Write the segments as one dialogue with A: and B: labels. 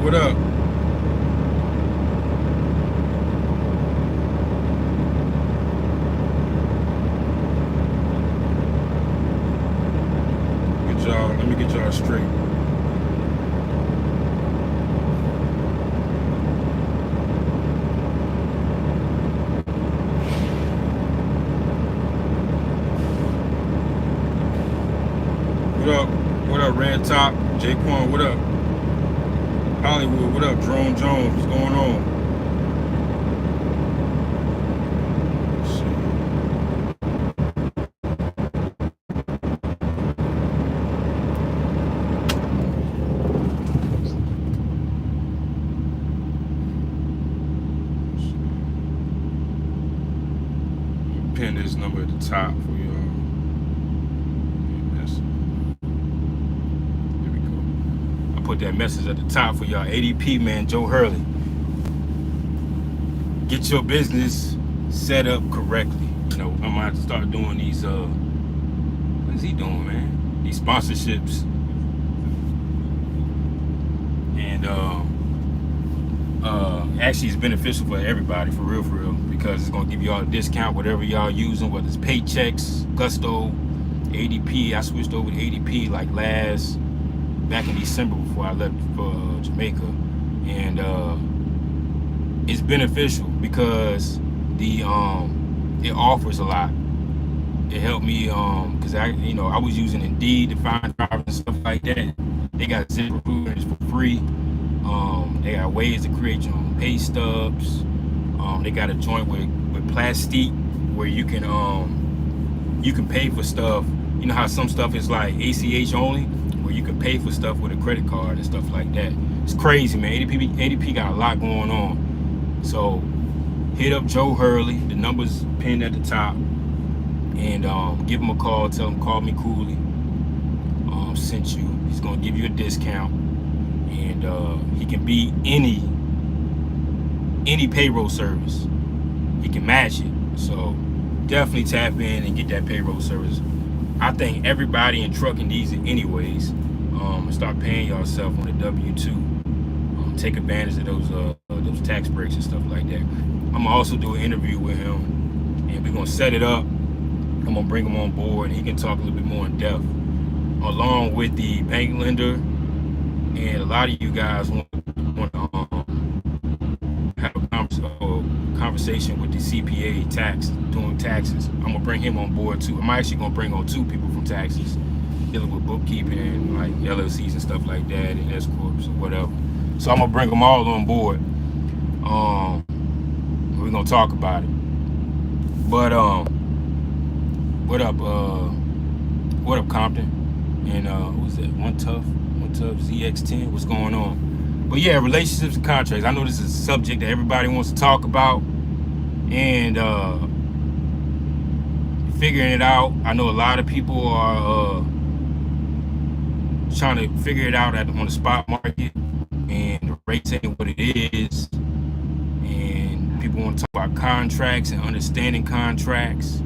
A: what up? Let me get y'all straight. What up? What up, Red Top? Jaquan, what up? Hollywood, what up? Drone Jones, what's going on? Pin this number at the top for y'all. There we go. I put that message at the top for y'all. ADP, man, Joe Hurley. Get your business set up correctly. You know, I'm gonna have to start doing these. What is he doing, man? These sponsorships. And actually, it's beneficial for everybody, for real, because it's gonna give y'all a discount, whatever y'all using, whether it's Paychecks, Gusto, ADP. I switched over to ADP like back in December before I left for Jamaica, and it's beneficial because the it offers a lot. It helped me because I was using Indeed to find drivers and stuff like that. They got Zip recruiters for free. They got ways to create your own pay stubs. They got a joint with Plastique where you can pay for stuff. You know how some stuff is like ACH only, where you can pay for stuff with a credit card and stuff like that. It's crazy, man. ADP got a lot going on. So hit up Joe Hurley. The number's pinned at the top, and give him a call. Tell him call me Cooley. Sent you. He's gonna give you a discount, and he can beat any payroll service. He can match it. So definitely tap in and get that payroll service. I think everybody in trucking needs it anyways. Start paying yourself on the W-2. Take advantage of those tax breaks and stuff like that. I'm gonna also do an interview with him, and we're gonna set it up. I'm gonna bring him on board, and he can talk a little bit more in depth, along with the bank lender. And a lot of you guys want to have a conversation with the CPA doing taxes. I'm gonna bring him on board too. I'm actually gonna bring on 2 people from taxes, dealing with bookkeeping and like LLCs and stuff like that, and S corps or whatever. So I'm gonna bring them all on board. We're gonna talk about it. But what up, Compton? And who's that? One Tough ZX10. What's going on? But yeah, relationships and contracts. I know this is a subject that everybody wants to talk about, and figuring it out. I know a lot of people are trying to figure it out on the spot market, and the rates ain't what it is. And people want to talk about contracts and understanding contracts,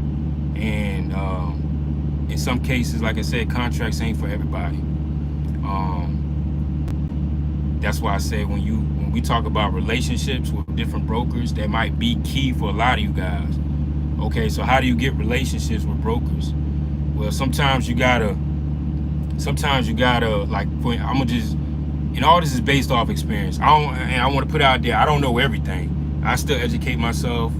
A: and in some cases, like I said, contracts ain't for everybody. That's why I say when we talk about relationships with different brokers, that might be key for a lot of you guys. Okay, so how do you get relationships with brokers? Well, sometimes you gotta like, I'm gonna just, and all this is based off experience. I want to put out there, I don't know everything. I still educate myself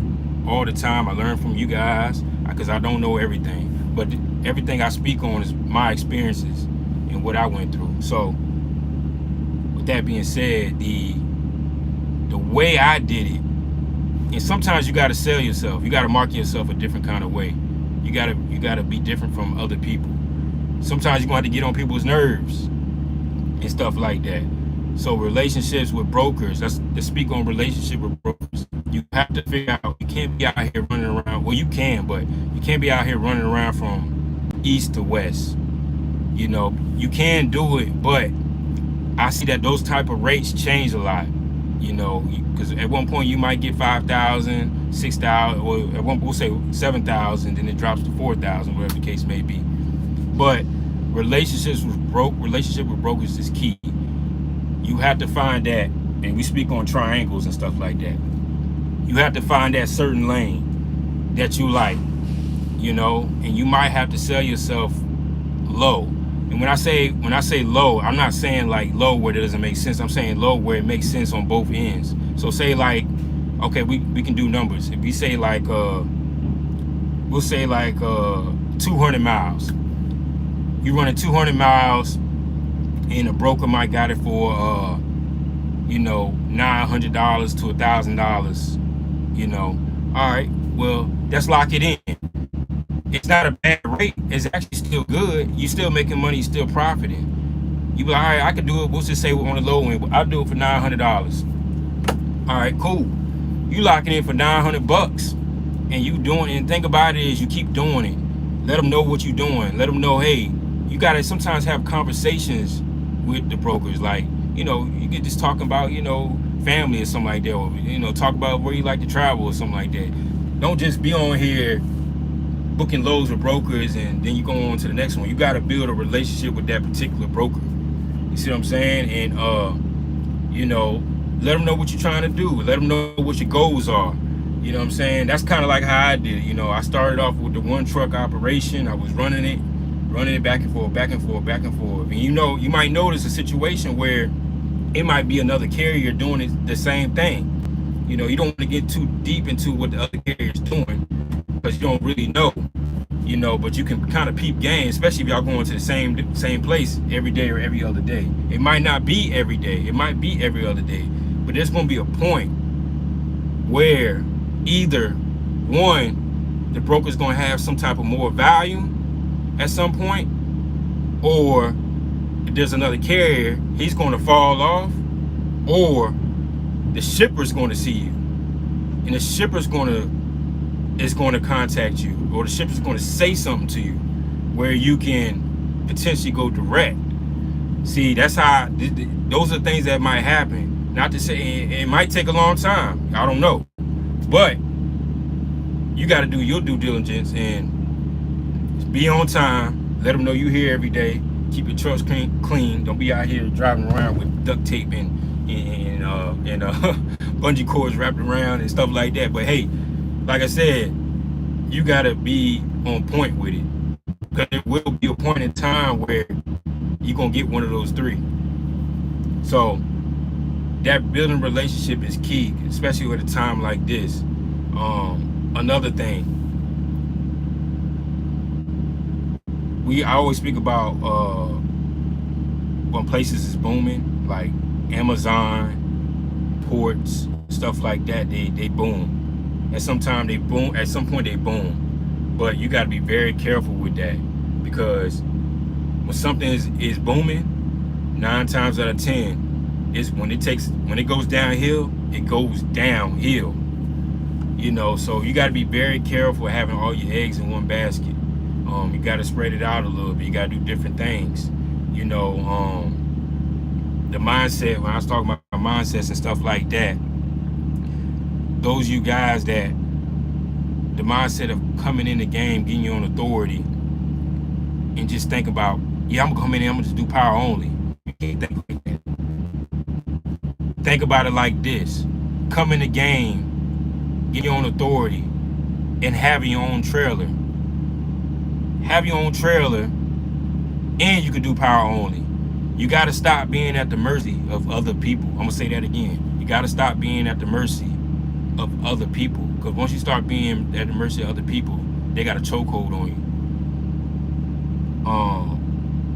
A: all the time. I learn from you guys because I don't know everything, but everything I speak on is my experiences and what I went through. So with that being said, the way I did it, and sometimes you got to sell yourself. You got to market yourself a different kind of way. You got to be different from other people. Sometimes you're going to have to get on people's nerves and stuff like that. So relationships with brokers, let's speak on relationship with brokers. You have to figure out, you can't be out here running around. Well, you can, but you can't be out here running around from east to west. You know, you can do it, but I see that those type of rates change a lot. You know, because at one point you might get 5,000, 6,000, or at one, we'll say 7,000, then it drops to 4,000, whatever the case may be. But relationship with brokers is key. You have to find that, and we speak on triangles and stuff like that. You have to find that certain lane that you like, and you might have to sell yourself low. And when I say low, I'm not saying like low where it doesn't make sense. I'm saying low where it makes sense on both ends. So say like, okay, we can do numbers. If we say like we'll say like 200 miles. You running 200 miles, and a broker might got it for $900 to $1,000. All right, well, let's lock it in. It's not a bad rate. It's actually still good. You still making money. You still profiting. You be like, all right, I could do it. We'll just say on the low end. I'll do it for $900. All right, cool. You locking in for $900, and you doing it. And think about it is you keep doing it. Let them know what you're doing. Let them know, hey, you gotta sometimes have conversations with the brokers. Like, you get just talking about, family or something like that, or talk about where you like to travel or something like that. Don't just be on here booking loads with brokers and then you go on to the next one. You got to build a relationship with that particular broker. You see what I'm saying? And let them know what you're trying to do. Let them know what your goals are. You know what I'm saying? That's kind of like how I did it. I started off with the one truck operation. I was running it back and forth, back and forth, back and forth. And you might notice a situation where it might be another carrier doing it the same thing. You don't want to get too deep into what the other carrier is doing, because you don't really know, but you can kind of peep game, especially if y'all going to the same place every day or every other day. It might not be every day, it might be every other day, but there's going to be a point where either one, the broker's going to have some type of more value at some point, or if there's another carrier, he's going to fall off, or the shipper's going to see you, and the shipper's going to contact you, or the shipper's going to say something to you where you can potentially go direct. See, that's how those are things that might happen. Not to say it might take a long time, I don't know, but you got to do your due diligence and be on time. Let them know you here every day. Keep your trucks clean. Don't be out here driving around with duct tape and bungee cords wrapped around and stuff like that. But hey, like I said, you gotta be on point with it, because there will be a point in time where you're gonna get one of those three. So that building relationship is key, especially at a time like this. Another thing, I always speak about when places is booming, like Amazon, ports, stuff like that. They boom. At some point they boom. But you got to be very careful with that, because when something is booming, 9 times out of 10 is when it goes downhill, it goes downhill. So you got to be very careful having all your eggs in one basket. You got to spread it out a little bit. You got to do different things. The mindset, when I was talking about mindsets and stuff like that, those you guys that the mindset of coming in the game, getting you on authority, and just think about, yeah, I'm gonna come in and I'm gonna just do power only. You can't think like that. Think about it like this: come in the game, get your own authority, and have your own trailer. Have your own trailer, and you can do power only. You got to stop being at the mercy of other people. I'm gonna say that again. You got to stop being at the mercy of other people, because once you start being at the mercy of other people, they got a chokehold on you.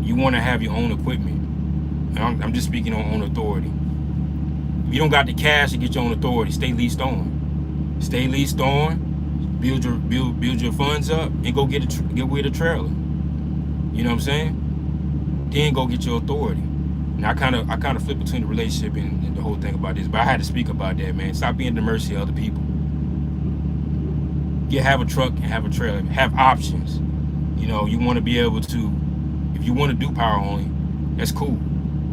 A: You want to have your own equipment. I'm just speaking on authority. If you don't got the cash to get your own authority, stay leased on. Stay leased on. Build your funds up and go get with a trailer. You know what I'm saying? Then go get your authority. Now I kind of flip between the relationship and the whole thing about this, but I had to speak about that, man. Stop being at the mercy of other people. Have a truck and have a trailer. Have options. You want to be able to, if you want to do power only, that's cool.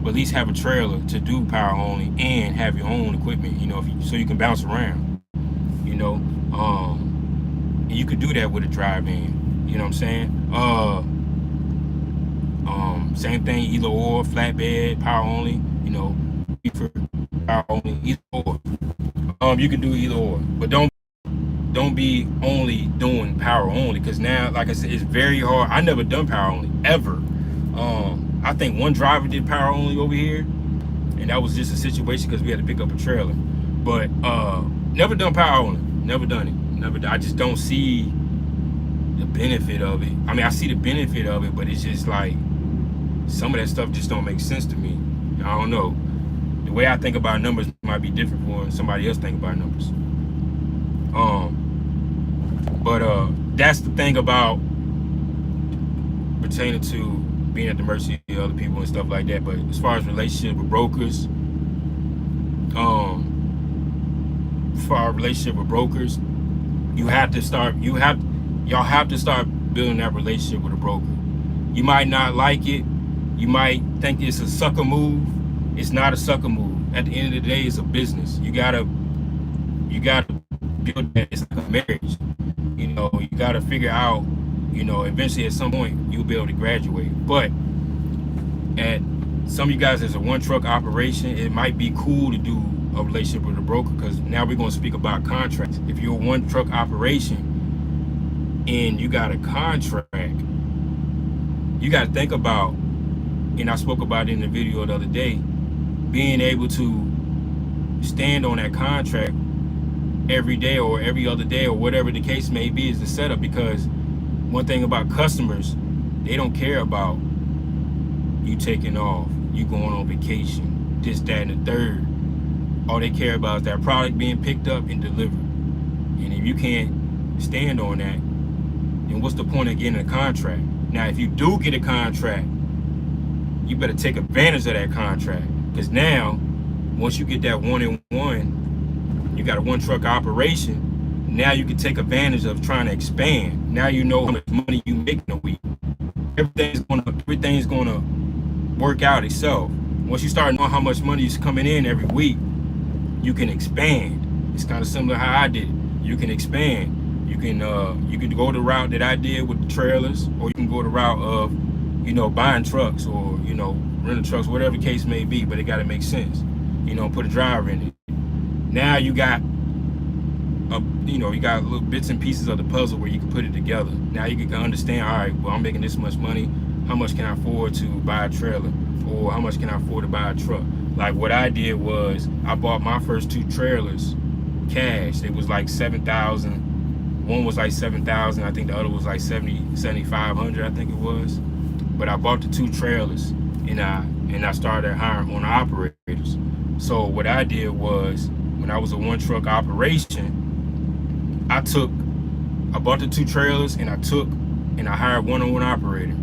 A: But at least have a trailer to do power only and have your own equipment. So you can bounce around. And you could do that with a drive-in. You know what I'm saying? Same thing, either or, flatbed, power only. for power only, either or. You can do either or, but don't be only doing power only, because now, like I said, it's very hard. I never done power only ever. I think one driver did power only over here, and that was just a situation because we had to pick up a trailer. But never done power only, never done it, never. I just don't see the benefit of it. I mean, I see the benefit of it, but it's just like some of that stuff just don't make sense to me. I don't know. The way I think about numbers might be different from somebody else think about numbers. But that's the thing about pertaining to being at the mercy of other people and stuff like that. But as far as relationship with brokers, for our relationship with brokers, y'all have to start building that relationship with a broker. You might not like it. You might think it's a sucker move. It's not a sucker move. At the end of the day, it's a business. You gotta build that. It's like a marriage. You know, you gotta figure out, you know, eventually at some point you'll be able to graduate. But at some of you guys, as a one truck operation, it might be cool to do a relationship with a broker, because now we're going to speak about contracts. If you're a one truck operation and you got a contract, you got to think about, and I spoke about it in the video the other day, being able to stand on that contract every day or every other day or whatever the case may be is the setup. Because one thing about customers, they don't care about you taking off, you going on vacation, this, that, and the third. All they care about is that product being picked up and delivered. And if you can't stand on that, then what's the point of getting a contract? Now, if you do get a contract, you better take advantage of that contract, because now, once you get that one-in-one, you got a one truck operation. Now you can take advantage of trying to expand. Now you know how much money you make in a week. Everything's gonna work out itself. Once you start knowing how much money is coming in every week, you can expand. It's kind of similar to how I did it. You can expand. You can go the route that I did with the trailers, or you can go the route of, you know, buying trucks, or, you know, renting trucks, whatever the case may be, but it got to make sense. You know, put a driver in it. Now you got you know, you got little bits and pieces of the puzzle where you can put it together. Now you can understand, all right, well, I'm making this much money. How much can I afford to buy a trailer? Or how much can I afford to buy a truck? Like what I did was I bought my first two trailers cash. It was like $7,000. One was like $7,000. I think the other was like $7,500, I think it was. But I bought the two trailers, and I started hiring on operators. So what I did was, when I was a one truck operation, I bought the two trailers, and I hired one operator.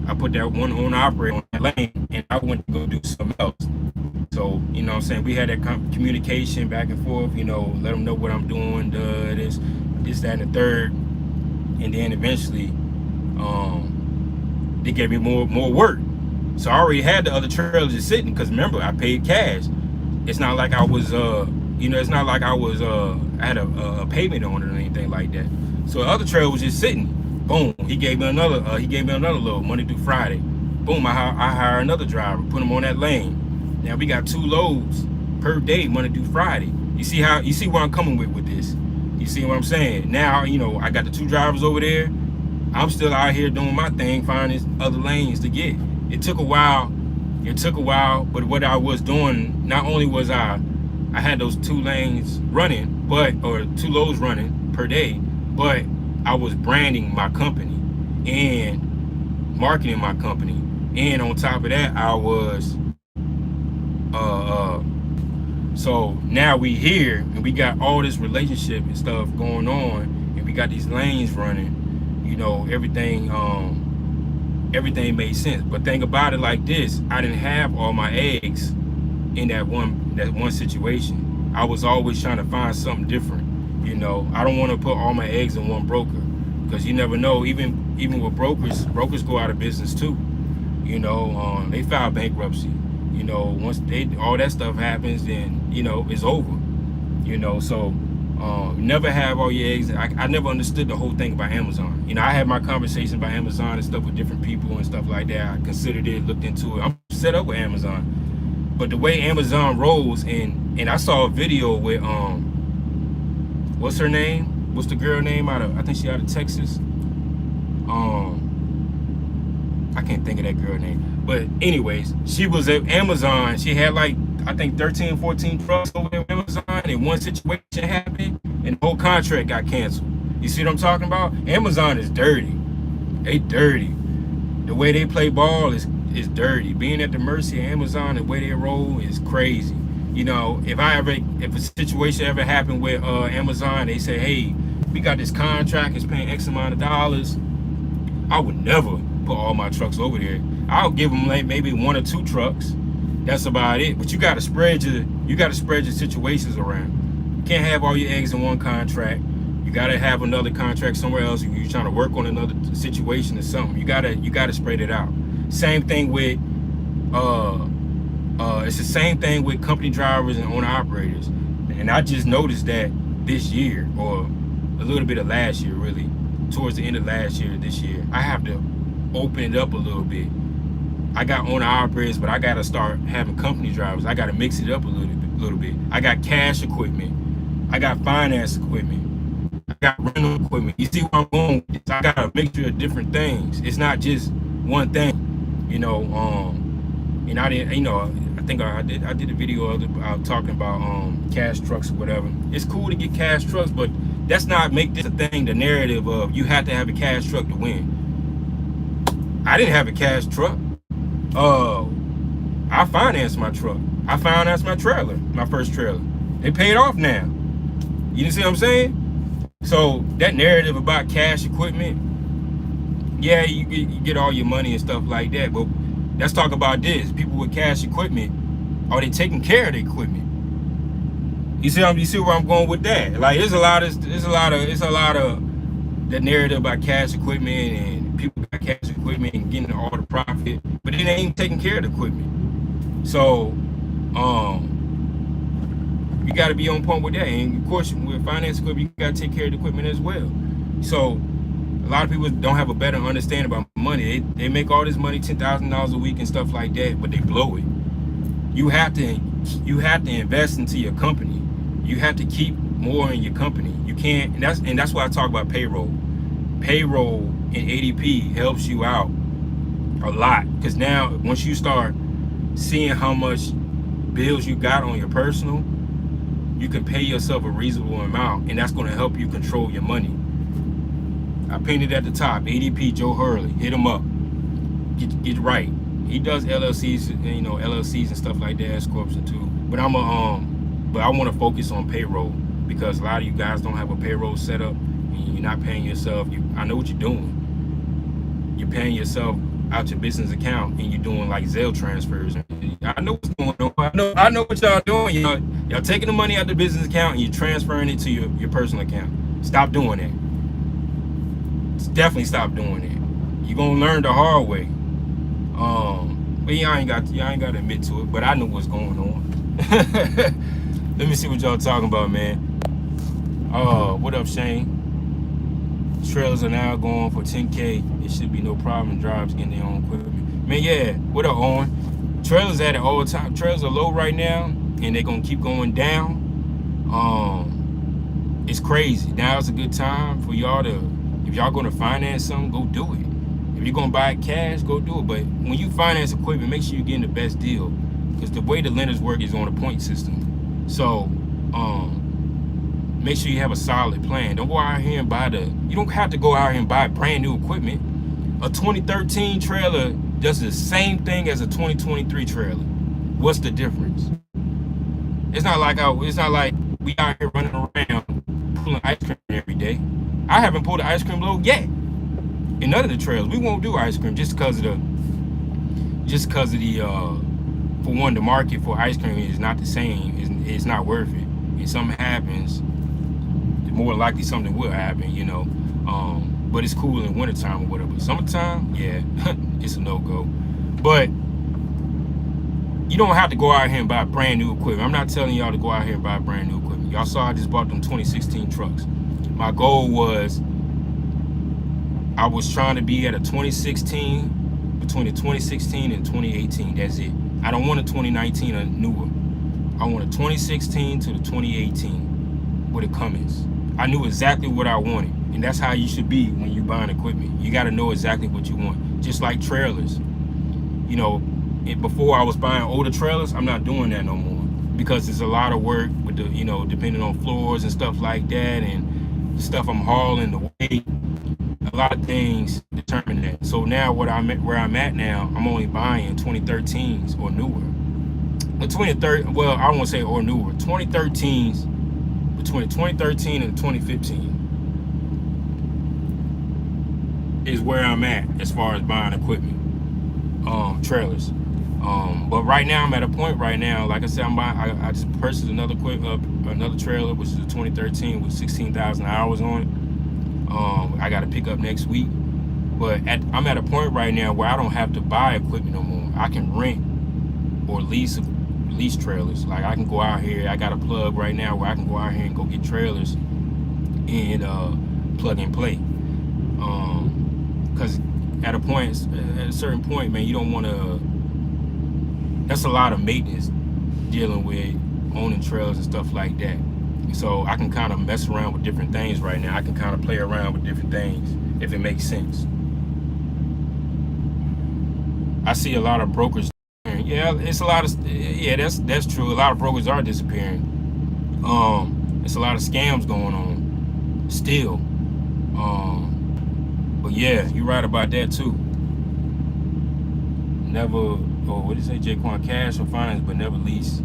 A: I put that one operator on that lane, and I went to go do something else. So, you know what I'm saying, we had that communication back and forth, you know, let them know what I'm doing, this, that, and the third. And then eventually, they gave me more work. So I already had the other trailers just sitting, because remember, I paid cash. It's not like I was, you know, it's not like I had a payment on it or anything like that. So the other trailer was just sitting. Boom, he gave me another load, Monday through Friday. Boom, I hire another driver, put him on that lane. Now we got 2 loads per day, Monday through Friday. You see where I'm coming with this? You see what I'm saying? Now, you know, I got the 2 drivers over there. I'm still out here doing my thing, finding other lanes to get. It took a while, but what I was doing, not only was I had those 2 lanes running, or 2 loads running per day, but I was branding my company and marketing my company. And on top of that, I was, so now we here, and we got all this relationship and stuff going on, and we got these lanes running, you know, everything made sense. But think about it like this, I didn't have all my eggs in that one situation. I was always trying to find something different. You know, I don't want to put all my eggs in one broker, because you never know. Even with brokers go out of business too. You know, they file bankruptcy. You know, once all that stuff happens, then, you know, it's over. You know, so never have all your eggs. I never understood the whole thing about Amazon. You know, I had my conversation about Amazon and stuff with different people and stuff like that. I considered it, looked into it. I'm set up with Amazon. But the way Amazon rolls, and I saw a video with what's her name? What's the girl name out of? I think she out of Texas. I can't think of that girl name. But anyways, she was at Amazon. She had like, I think 13, 14 trucks over there at Amazon, and one situation happened, and the whole contract got canceled. You see what I'm talking about? Amazon is dirty. They dirty. The way they play ball is dirty. Being at the mercy of Amazon, the way they roll is crazy. You know, if a situation ever happened with Amazon, they say, hey, we got this contract, it's paying X amount of dollars, I would never put all my trucks over there. I'll give them like maybe 1 or 2 trucks. That's about it. But you gotta spread your situations around. You can't have all your eggs in one contract. You gotta have another contract somewhere else. If you're trying to work on another situation or something, you gotta spread it out. Same thing with it's the same thing with company drivers and owner operators. And I just noticed that this year, or a little bit of last year, really, towards the end of last year, this year, I have to open it up a little bit. I got owner operators, but I gotta start having company drivers. I gotta mix it up a little bit. I got cash equipment. I got finance equipment. I got rental equipment. You see where I'm going with this? I got a mixture of different things. It's not just one thing, you know. And I didn't, you know, I think I did a video talking about cash trucks or whatever. It's cool to get cash trucks, but that's not make this a thing, the narrative of you have to have a cash truck to win. I didn't have a cash truck. I financed my truck. I financed my trailer, my first trailer. They paid off now. You see what I'm saying? So that narrative about cash equipment, yeah, you get all your money and stuff like that, but let's talk about this. People with cash equipment, are they taking care of the equipment? You see where I'm going with that? Like, it's a lot of the narrative about cash equipment, and people got cash equipment and getting all the profit, but then they ain't taking care of the equipment. So you got to be on point with that. And of course, with finance equipment, you got to take care of the equipment as well. So a lot of people don't have a better understanding about money. They make all this money, $10,000 a week and stuff like that, but they blow it. You have to invest into your company. You have to keep more in your company. You can't, and that's why I talk about payroll. Payroll in ADP helps you out a lot, because now once you start seeing how much bills you got on your personal, you can pay yourself a reasonable amount, and that's going to help you control your money. I pinned it at the top. ADP Joe Hurley, hit him up. Get right. He does LLCs, you know, LLCs and stuff like that, S corps too. But I want to focus on payroll, because a lot of you guys don't have a payroll set up, and you're not paying yourself. I know what you're doing. You're paying yourself out your business account, and you're doing like Zelle transfers. I know what's going on. I know what y'all doing. Y'all taking the money out the business account and you're transferring it to your personal account. Stop doing that. Definitely stop doing that. You're gonna learn the hard way. But y'all ain't got to admit to it. But I know what's going on. Let me see what y'all talking about, man. What up, Shane? Trailers are now going for 10K. It should be no problem. Drivers getting their own equipment. Man, yeah. What up, Owen? Trailers at an all-time. Trailers are low right now, and they're gonna keep going down. It's crazy. Now it's a good time for y'all to, if y'all gonna finance something, go do it. If you're gonna buy it cash, go do it. But when you finance equipment, make sure you're getting the best deal, because the way the lenders work is on a point system. So make sure you have a solid plan. Don't go out here and buy you don't have to go out here and buy brand new equipment. A 2013 trailer does the same thing as a 2023 trailer. What's the difference? It's not like we out here running around pulling ice cream every day. I haven't pulled an ice cream load yet in none of the trailers. We won't do ice cream just because of the for one, the market for ice cream is not the same. It's not worth it. If something happens, more likely something will happen, you know. But it's cool in wintertime or whatever. Summertime, yeah, it's a no-go. But you don't have to go out here and buy brand new equipment. I'm not telling y'all to go out here and buy brand new equipment. Y'all saw I just bought them 2016 trucks. My goal was, I was trying to be at a 2016, between the 2016 and 2018. That's it. I don't want a 2019 or newer. I want a 2016 to the 2018 with a Cummins. I knew exactly what I wanted, and that's how you should be when you're buying equipment. You got to know exactly what you want. Just like trailers, you know, before I was buying older trailers, I'm not doing that no more because there's a lot of work with the, you know, depending on floors and stuff like that, and the stuff I'm hauling, the weight, a lot of things determine that. So now where I'm at now, I'm only buying 2013s or newer. The 2013, well, I won't say or newer, 2013s, between 2013 and 2015 is where I'm at as far as buying equipment, trailers. But right now I'm at a point right now, like I said, I just purchased another trailer, which is a 2013 with 16,000 hours on it. I got to pick up next week, but I'm at a point right now where I don't have to buy equipment no more. I can rent or lease trailers. Like I can go out here, I got a plug right now where I can go out here and go get trailers and plug and play. Because at a certain point, man, you don't want to, that's a lot of maintenance dealing with owning trailers and stuff like that. So I can kind of mess around with different things right now. I can kind of play around with different things if it makes sense. I see a lot of brokers. Yeah, it's a lot of, yeah, that's true. A lot of brokers are disappearing. It's a lot of scams going on still. But yeah, you're right about that too. Never, what did you say, Jaquan, cash or finance, but never lease.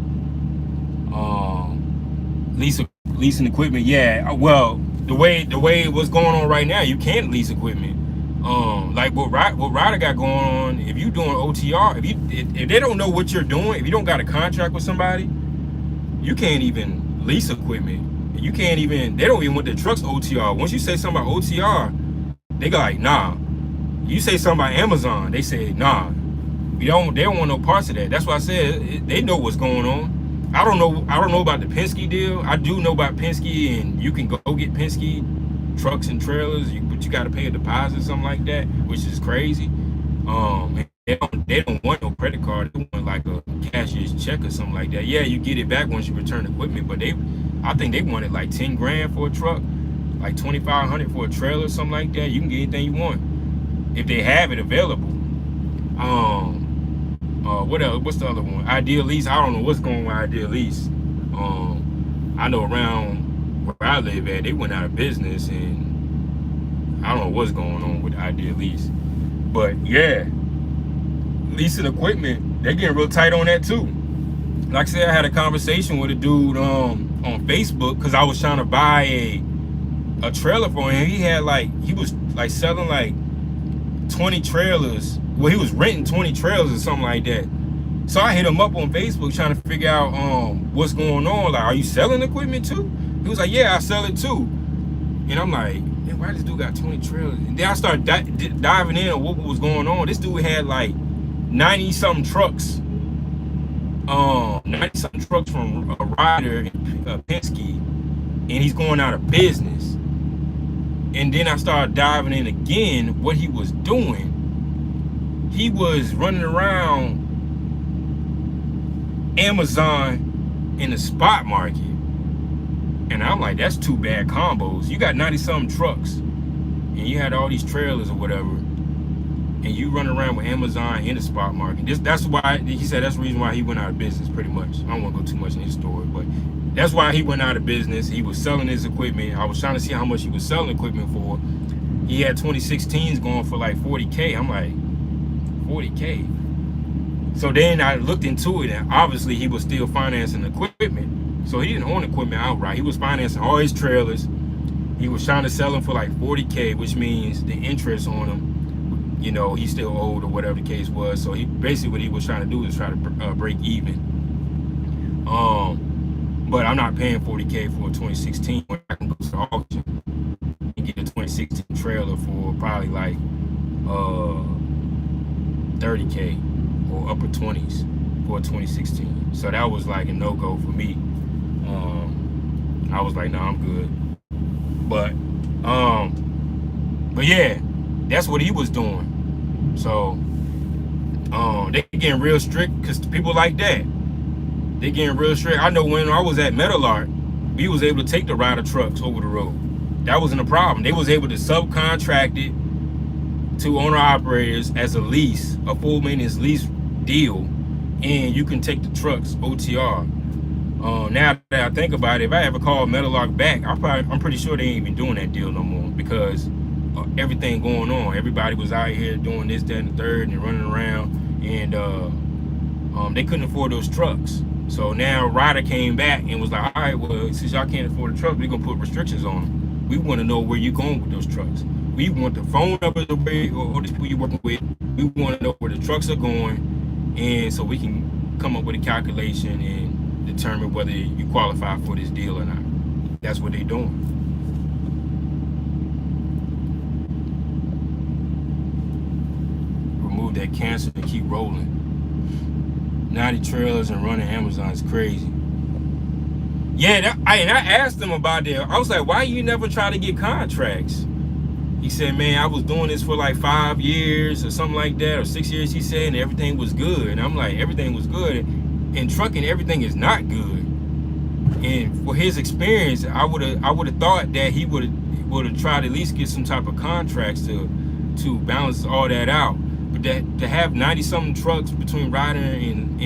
A: Leasing equipment, yeah. Well, the way what's going on right now, you can't lease equipment. Like what Ryder got going on, if you doing OTR, if they don't know what you're doing, if you don't got a contract with somebody, you can't even lease equipment. You can't even, they don't even want their trucks OTR. Once you say something about OTR, they go like, nah. You say something about Amazon, they say, nah. They don't want no parts of that. That's why I said they know what's going on. I don't know about the Penske deal. I do know about Penske, and you can go get Penske trucks and trailers, but you got to pay a deposit or something like that, which is crazy. They don't want no credit card. They want like a cashier's check or something like that. Yeah, you get it back once you return equipment, but I think they wanted like 10 grand for a truck, like 2,500 for a trailer or something like that. You can get anything you want if they have it available. What else? What's the other one? Ideal Lease. I don't know what's going on with Ideal Lease. I know around where I live at, they went out of business, and I don't know what's going on with Ideal Lease. But yeah, leasing equipment, they're getting real tight on that too. Like I said, I had a conversation with a dude on Facebook because I was trying to buy a trailer for him. He was selling like 20 trailers. Well, he was renting 20 trailers or something like that. So I hit him up on Facebook trying to figure out what's going on. Like, are you selling equipment too? He was like, yeah, I sell it too. And I'm like, man, why this dude got 20 trailers? And then I started diving in on what was going on. This dude had like 90 something trucks. 90 something trucks from a Ryder and Penske, and he's going out of business. And then I started diving in again what he was doing. He was running around Amazon in the spot market. And I'm like, that's two bad combos. You got 90 something trucks and you had all these trailers or whatever, and you run around with Amazon in the spot market. That's why he said that's the reason why he went out of business, pretty much. I don't want to go too much in his story, but that's why he went out of business. He was selling his equipment. I was trying to see how much he was selling equipment for. He had 2016s going for like 40K. I'm like, 40K. So then I looked into it, and obviously he was still financing equipment. So he didn't own equipment outright. He was financing all his trailers. He was trying to sell them for like 40K, which means the interest on them, you know, he still owed or whatever the case was. So he basically, what he was trying to do is try to break even. But I'm not paying 40K for a 2016 when I can go to the auction and get a 2016 trailer for probably like 30K or upper 20s for a 2016. So that was like a no-go for me. I was like, no, I'm good. But yeah, that's what he was doing. So They getting real strict because people like that. They getting real strict. I know when I was at Metal Art, we was able to take the rider trucks over the road. That wasn't a problem. They was able to subcontract it to owner operators as a lease, a full maintenance lease deal, and you can take the trucks OTR. Now that I think about it, if I ever call Metal Art back, I'm pretty sure they ain't even doing that deal no more because everything going on. Everybody was out here doing this, that, and the third, and running around, and they couldn't afford those trucks. So now Ryder came back and was like, all right, well, since y'all can't afford the trucks, we're gonna put restrictions on them. We want to know where you're going with those trucks. We want the phone numbers or the people you're working with. We want to know where the trucks are going, and so we can come up with a calculation and determine whether you qualify for this deal or not. That's what they're doing. Remove that cancel and keep rolling. 90 trailers and running Amazon is crazy. Yeah, I asked him about that. I was like, why you never try to get contracts? He said, man, I was doing this for like 5 years or something like that, or 6 years, he said, and everything was good. And I'm like, everything was good. In trucking, everything is not good. And for his experience, I would have thought that he would have tried to at least get some type of contracts to balance all that out. But to have 90-something trucks between Ryder and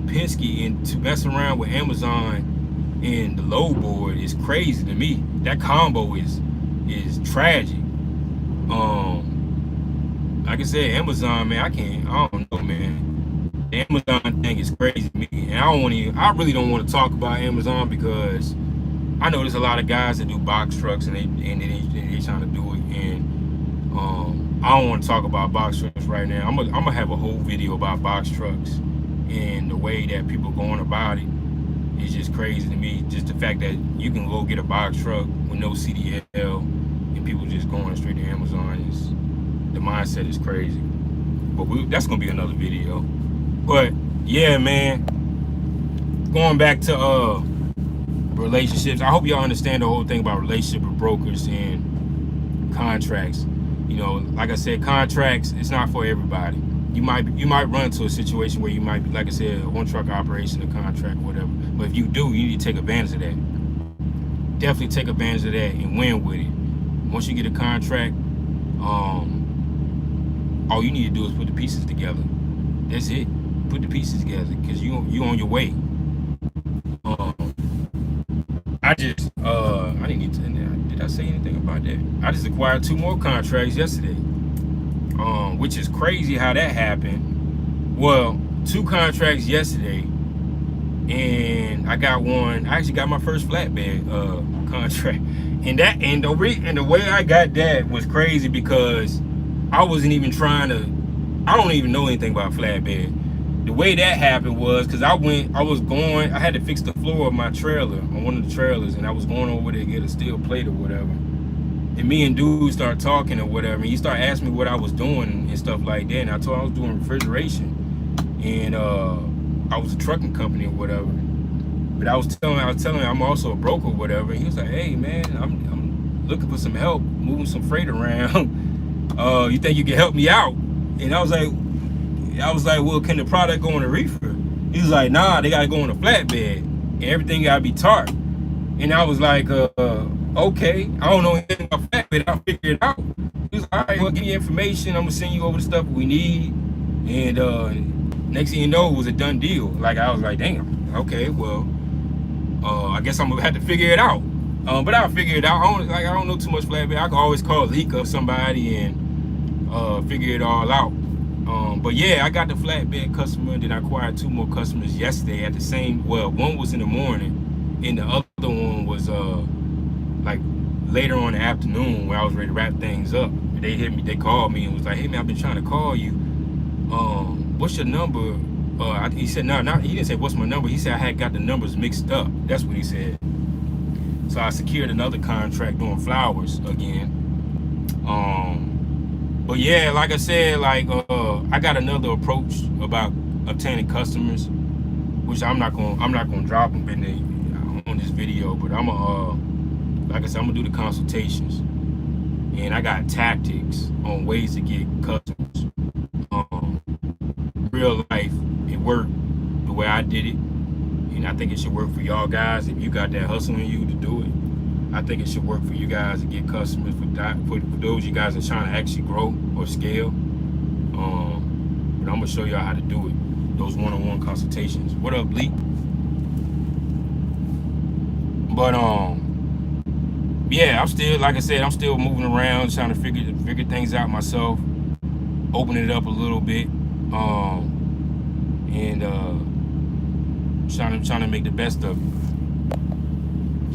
A: Penske and to mess around with Amazon and the load board is crazy to me. That combo is tragic. Like I said, Amazon, man, I don't know, man. The Amazon thing is crazy to me, and I really don't want to talk about Amazon because I know there's a lot of guys that do box trucks and they trying to do it, and I don't want to talk about box trucks right now. I'm gonna have a whole video about box trucks and the way that people going about it is just crazy to me. Just the fact that you can go get a box truck with no CDL and people just going straight to Amazon the mindset is crazy. But that's gonna be another video. But yeah, man, going back to relationships, I hope y'all understand the whole thing about relationship with brokers and contracts. You know, like I said, contracts, it's not for everybody. You might run into a situation where you might be, like I said, a one truck operation, a contract, whatever. But if you do, you need to take advantage of that. Definitely take advantage of that and win with it. Once you get a contract, all you need to do is put the pieces together. That's it. Put the pieces together because you on your way. I didn't need to. Did I say anything about that? I just acquired 2 more contracts yesterday, which is crazy how that happened. Well, 2 contracts yesterday, and I got one. I actually got my first flatbed contract, and the way I got that was crazy because I wasn't even trying to. I don't even know anything about flatbed. The way that happened was because I had to fix the floor of my trailer on one of the trailers, and I was going over there to get a steel plate or whatever. And me and dude start talking or whatever, and he started asking me what I was doing and stuff like that. And I told him I was doing refrigeration, and I was a trucking company or whatever. But I was telling him I'm also a broker or whatever. And he was like, "Hey man, I'm looking for some help moving some freight around. You think you can help me out?" And I was like, well, can the product go on a reefer? He was like, nah, they gotta go on a flatbed, and everything gotta be tarp. And I was like, okay, I don't know anything about flatbed, I'll figure it out. He was like, all right, well, give me information, I'm gonna send you over the stuff we need. And next thing you know, it was a done deal. Like, I was like, damn, okay, well, I guess I'm gonna have to figure it out. But I'll figure it out. I don't know too much flatbed. I can always call Leak up somebody and figure it all out. But yeah, I got the flatbed customer. Then I acquired 2 more customers yesterday at the same. Well, one was in the morning, and the other one was like later on in the afternoon where I was ready to wrap things up. They hit me. They called me and was like, "Hey man, I've been trying to call you. What's your number?" He said, "No, he didn't say what's my number. He said I had got the numbers mixed up." That's what he said. So I secured another contract doing flowers again. But yeah, like I said, like I got another approach about obtaining customers, which I'm not gonna drop them on this video, but like I said, I'm gonna do the consultations, and I got tactics on ways to get customers. real life, it worked the way I did it, and I think it should work for y'all guys. If you got that hustle in you to do it, I think it should work for you guys to get customers for those you guys are trying to actually grow or scale. But I'm gonna show y'all how to do it. Those one-on-one consultations. What up, Lee? But yeah, I'm still, like I said, I'm still moving around, trying to figure things out myself, open it up a little bit, and trying to make the best of it.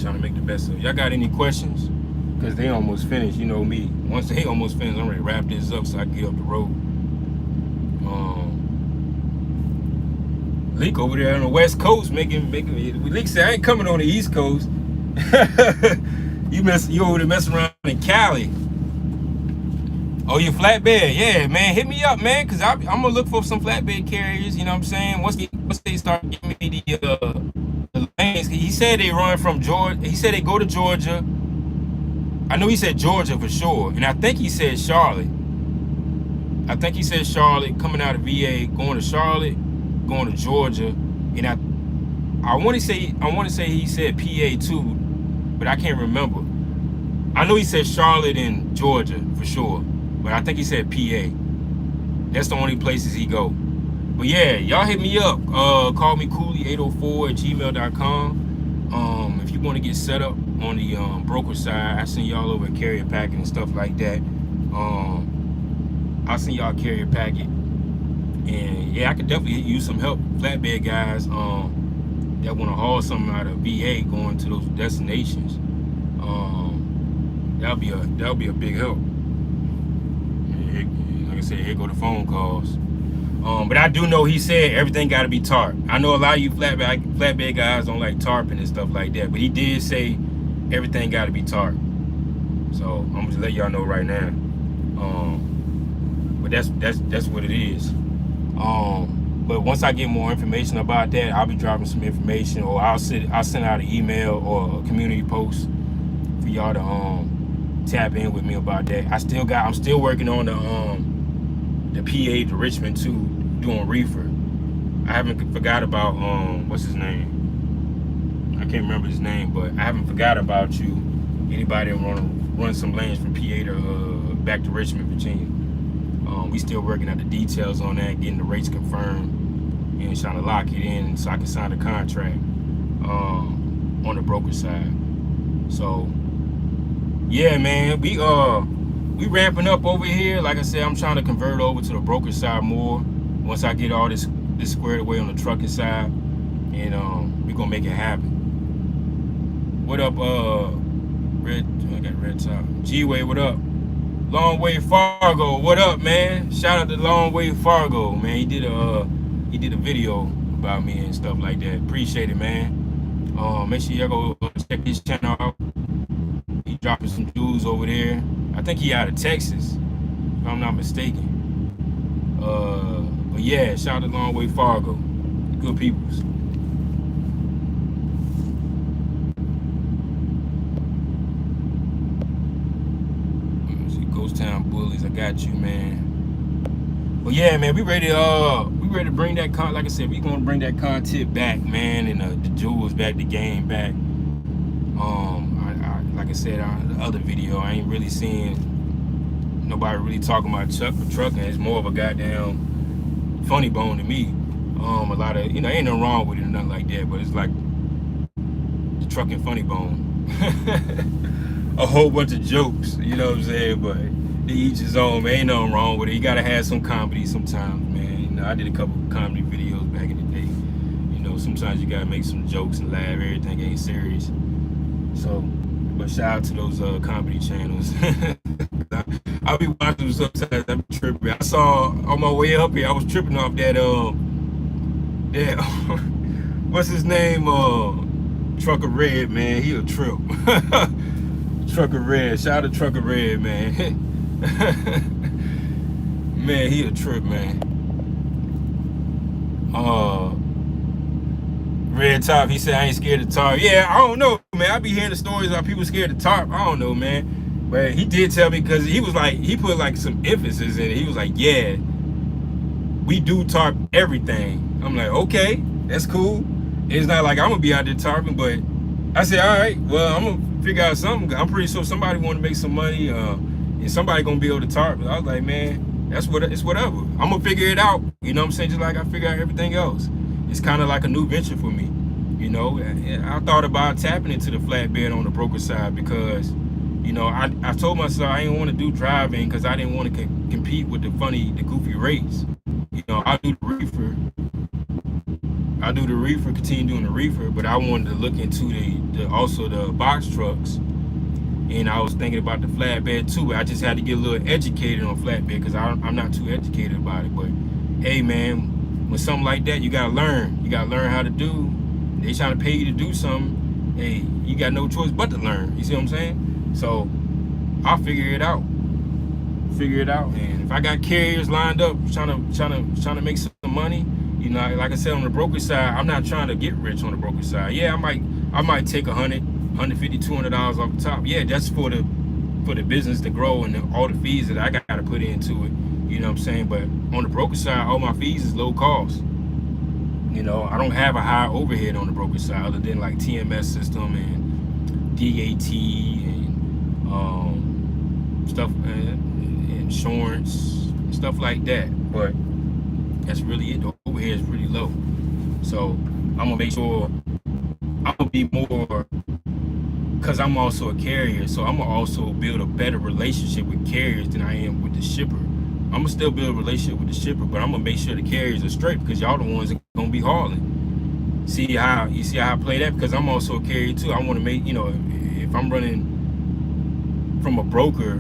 A: Trying to make the best of it. Y'all got any questions? Because they almost finished. You know me. Once they almost finished, I'm ready to wrap this up so I can get up the road. Leak over there on the West Coast making Leak said I ain't coming on the East Coast. You over there messing around in Cali. Oh, you flatbed? Yeah, man, hit me up, man, because I'm gonna look for some flatbed carriers. You know what I'm saying? Once they start giving me the lanes, he said they run from Georgia. He said they go to Georgia. I know he said Georgia for sure, and I think he said Charlotte. I think he said Charlotte, coming out of VA, going to Charlotte, going to Georgia, and I want to say he said PA too, but I can't remember. I know he said Charlotte and Georgia for sure, but I think he said PA. That's the only places he go. But yeah, y'all hit me up. Call me Cooley804@gmail.com. If you want to get set up on the broker side, I send y'all over carrier packet and stuff like that. I'll send y'all carrier packet. And yeah, I could definitely use some help. Flatbed guys that want to haul something out of VA going to those destinations. That'll be a big help. Like I said, here go the phone calls. But I do know he said everything got to be tarp. I know a lot of you flatbed guys don't like tarping and stuff like that, but he did say everything got to be tarp. So I'm gonna just let y'all know right now. But that's what it is. But once I get more information about that, I'll be dropping some information, or I'll send out an email or a community post for y'all to tap in with me about that. I'm still working on the PA to Richmond too, doing reefer. I haven't forgot about what's his name? I can't remember his name, but I haven't forgot about you. Anybody that want to run some lanes from PA to back to Richmond, Virginia. We still working out the details on that, getting the rates confirmed, and trying to lock it in so I can sign a contract on the broker side. So yeah, man, we ramping up over here. Like I said, I'm trying to convert over to the broker side more once I get all this squared away on the trucking side, and we gonna make it happen. What up, I got red top. G-Way, what up? Long Way Fargo, what up, man? Shout out to Long Way Fargo, man. He did a video about me and stuff like that. Appreciate it, man. Make sure y'all go check his channel out. He dropping some jewels over there. I think he out of Texas, if I'm not mistaken. But yeah, shout out to Long Way Fargo. Good peoples. Ghost Town Bullies, I got you, man. But yeah, man, we ready to bring that like I said, we gonna bring that content back, man, and the jewels back, the game back. Like I said on the other video, I ain't really seeing nobody really talking about trucking. It's more of a goddamn funny bone to me. A lot of, ain't nothing wrong with it or nothing like that, but it's like the trucking funny bone. A whole bunch of jokes, you know what I'm saying? But they each his own, man. Ain't nothing wrong with it. You gotta have some comedy sometimes, man. I did a couple of comedy videos back in the day. Sometimes you gotta make some jokes and laugh. Everything ain't serious. So, but shout out to those comedy channels. I'll be watching them sometimes. I be tripping. I saw on my way up here, I was tripping off that what's his name? Trucker Red, man. He a trip. Trucker Red, shout out to Trucker Red, man. Man, he a trip, man. Red Top, he said I ain't scared of tarp. Yeah, I don't know, man. I be hearing the stories about people scared of tarp. I don't know, man. But he did tell me, because he was like, he put like some emphasis in it. He was like, yeah, we do tarp everything. I'm like, okay, that's cool. It's not like I'm gonna be out there tarping, but I said, all right, well, I'm gonna figure out something. I'm pretty sure somebody want to make some money, and somebody gonna be able to tarp. I was like, man, it's whatever. I'm gonna figure it out. You know what I'm saying? Just like I figure out everything else. It's kind of like a new venture for me. You know, I thought about tapping into the flatbed on the broker side because, you know, I told myself I didn't want to do driving because I didn't want to compete with the goofy rates. You know, I do the reefer, continue doing the reefer, but I wanted to look into also the box trucks, and I was thinking about the flatbed too. I just had to get a little educated on flatbed because I'm not too educated about it. But hey, man, with something like that, you gotta learn. You gotta learn how to do. They trying to pay you to do something. Hey, you got no choice but to learn. You see what I'm saying? So I'll figure it out. And if I got carriers lined up trying to make some money, you know, like I said, on the broker side, I'm not trying to get rich on the broker side. Yeah, I might take $100, $150, $200 off the top. Yeah, that's for the business to grow and all the fees that I got to put into it. You know what I'm saying? But on the broker side, all my fees is low cost. You know, I don't have a high overhead on the broker side other than like TMS system and DAT and stuff, insurance, stuff like that. But that's really it. The overhead is pretty low. So I'm gonna make sure I'm gonna be more, because I'm also a carrier, so I'm gonna also build a better relationship with carriers than I am with the shipper. I'm gonna still build a relationship with the shipper, but I'm gonna make sure the carriers are straight because y'all the ones that gonna be hauling. See how I play that? Because I'm also a carrier too. I want to make, you know, if I'm running from a broker,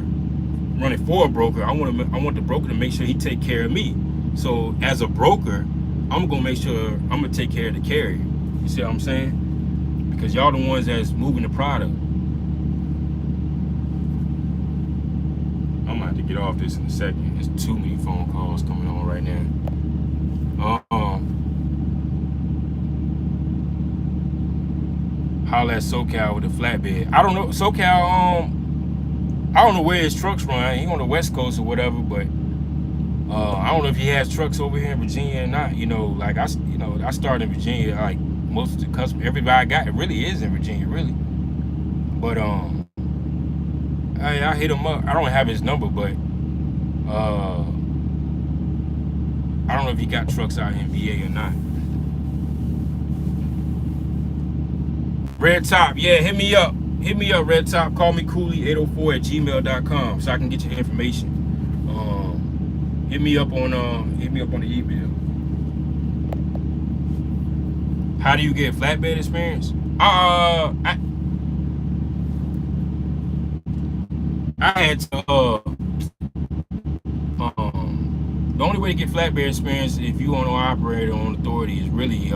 A: running for a broker, I want the broker to make sure he take care of me. So as a broker, I'm gonna make sure I'm gonna take care of the carrier. You see what I'm saying? Because y'all the ones that's moving the product. I'm gonna have to get off this in a second. There's too many phone calls coming on right now. Holla at SoCal with a flatbed. I don't know SoCal. I don't know where his trucks run. He on the West Coast or whatever, but I don't know if he has trucks over here in Virginia or not. You know, like I started in Virginia. Like most of the customers, everybody I got, it really is in Virginia, really. But I hit him up. I don't have his number, but I don't know if he got trucks out in VA or not. Red Top, yeah, hit me up, Red Top. Call me Cooley 804@gmail.com so I can get your information. Hit me up on the email. How do you get flatbed experience? I had to the only way to get flatbed experience if you own an operator on authority is really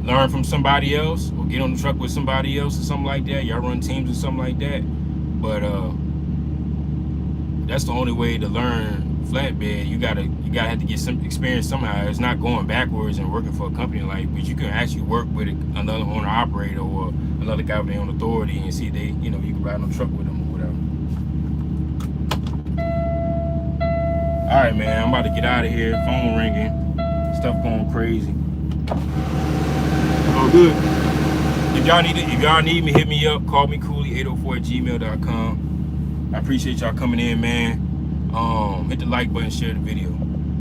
A: learn from somebody else or get on the truck with somebody else or something like that. Y'all run teams or something like that. But that's the only way to learn flatbed. You gotta have to get some experience somehow. It's not going backwards and working for a company like, but you can actually work with another owner operator or another guy with their own authority and see they, you know, you can ride on the truck with them or whatever. All right, man, I'm about to get out of here. Phone ringing, stuff going crazy. Oh, good. If y'all need me, hit me up. Call me Cooley 804@gmail.com. I appreciate y'all coming in, man. Hit the like button, share the video.